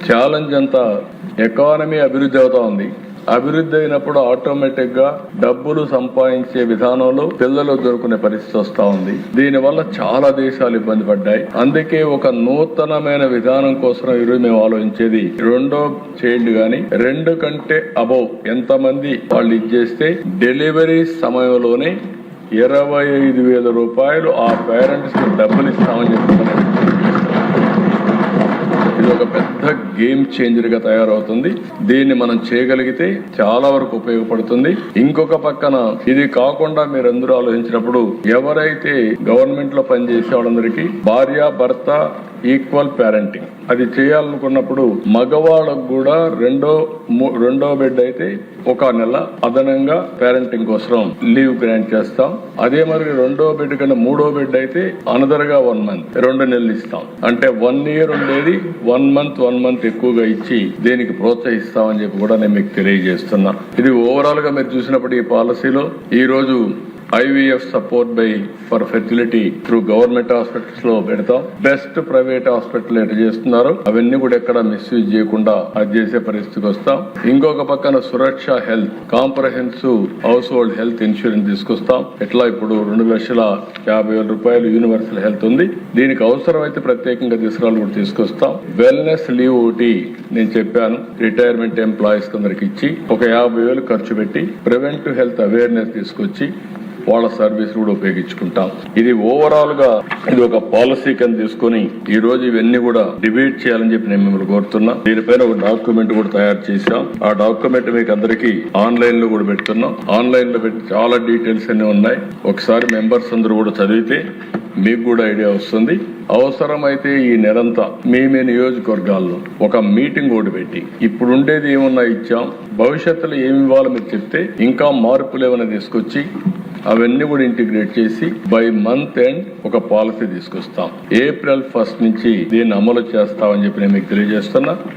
Challenge అంతా economy అభివృద్ధి అవుతా ఉంది. అభివృద్ధి అయినప్పుడు ఆటోమేటిక్ గా డబ్బులు సంపాదించే విధానంలో పిల్లలు దొరుకునే పరిస్థితి వస్తా ఉంది. దీనివల్ల చాలా దేశాలు ఇబ్బంది పడ్డాయి. అందుకే ఒక నూతనమైన విధానం కోసం ఈరోజు మేము ఆలోచించేది, రెండో చైల్డ్ గాని 2 కంటే అబౌవ్ ఎంతమంది వాళ్ళు ఇచ్చేస్తే డెలివరీ సమయంలోనే 25,000 రూపాయలు ఆ పేరెంట్స్ కి డబ్బులు ఇస్తామని చెప్తున్నారు. ఇది ఒక పెద్ద గేమ్ చేంజర్ గా తయారవుతుంది. దీన్ని మనం చేయగలిగితే చాలా వరకు ఉపయోగపడుతుంది. ఇంకొక పక్కన ఇది కాకుండా మీరందరూ ఆలోచించినప్పుడు ఎవరైతే గవర్నమెంట్ లో పనిచేసే వాళ్ళందరికీ భార్య భర్త ఈక్వల్ పేరెంటింగ్ అది చేయాలనుకున్నప్పుడు మగవాళ్ళకు కూడా రెండో బిడ్డ అయితే 1 నెల అదనంగా పేరెంటింగ్ కోసం లీవ్ గ్రాంట్ చేస్తాం. అదే మరి రెండో బిడ్డ కన్నా 3వ బిడ్డ అయితే అనదర్గా 1 మంత్ 2 నెలలు ఇస్తాం. అంటే 1 ఇయర్ ఉండేది 1 మంత్ ఎక్కువగా ఇచ్చి దీనికి ప్రోత్సహిస్తామని చెప్పి కూడా నేను మీకు తెలియజేస్తున్నా. ఇది ఓవరాల్ గా మీరు చూసినప్పుడు ఈ పాలసీలో ఈ రోజు IVF support for fertility through government hospitals లో పెడతాం. బెస్ట్ ప్రైవేట్ హాస్పిటల్ ఎట్లా చేస్తున్నారు అవన్నీ కూడా ఎక్కడ మిస్యూజ్ చేయకుండా అది చేసే పరిస్థితికి వస్తాం. ఇంకొక పక్కన Suraksha health comprehensive household health insurance తీసుకొస్తాం. ఎట్లా ఇప్పుడు 2,50,000 రూపాయలు యూనివర్సల్ హెల్త్ ఉంది. దీనికి అవసరమైతే ప్రత్యేకంగా తీసుకురాలు కూడా తీసుకొస్తాం. వెల్నెస్ లీవ్ ఒకటి నేను చెప్పాను, రిటైర్మెంట్ ఎంప్లాయీస్ అందరికి ఇచ్చి ఒక 50,000 ఖర్చు పెట్టి ప్రివెంటివ్ హెల్త్ అవేర్నెస్ తీసుకొచ్చి వాళ్ళ సర్వీస్ కూడా ఉపయోగించుకుంటాం. ఇది ఓవరాల్ గా ఇది ఒక పాలసీ కింద తీసుకుని ఈ రోజు ఇవన్నీ కూడా డిబేట్ చేయాలని చెప్పి నేను మిమ్మల్ని కోరుతున్నా. దీనిపైన ఒక డాక్యుమెంట్ కూడా తయారు చేశాం. ఆ డాక్యుమెంట్ మీకు అందరికీ ఆన్లైన్ లో కూడా పెడుతున్నాం. ఆన్లైన్ లో పెట్టి చాలా డీటెయిల్స్ అన్ని ఉన్నాయి. ఒకసారి మెంబర్స్ అందరూ కూడా చదివితే మీకు కూడా ఐడియా వస్తుంది. అవసరమైతే ఈ నెలంతా మీ నియోజకవర్గాల్లో ఒక మీటింగ్ ఒకటి పెట్టి ఇప్పుడు ఉండేది ఏమన్నా ఇచ్చాం, భవిష్యత్తులో ఏమి ఇవ్వాలో మీరు చెప్తే ఇంకా మార్పులు ఏమైనా తీసుకొచ్చి అవన్నీ కూడా ఇంటిగ్రేట్ చేసి బై మంత్ ఎండ్ ఒక పాలసీ తీసుకొస్తాం. April 1 నుంచి దీన్ని అమలు చేస్తామని చెప్పి నేను మీకు తెలియజేస్తున్నా.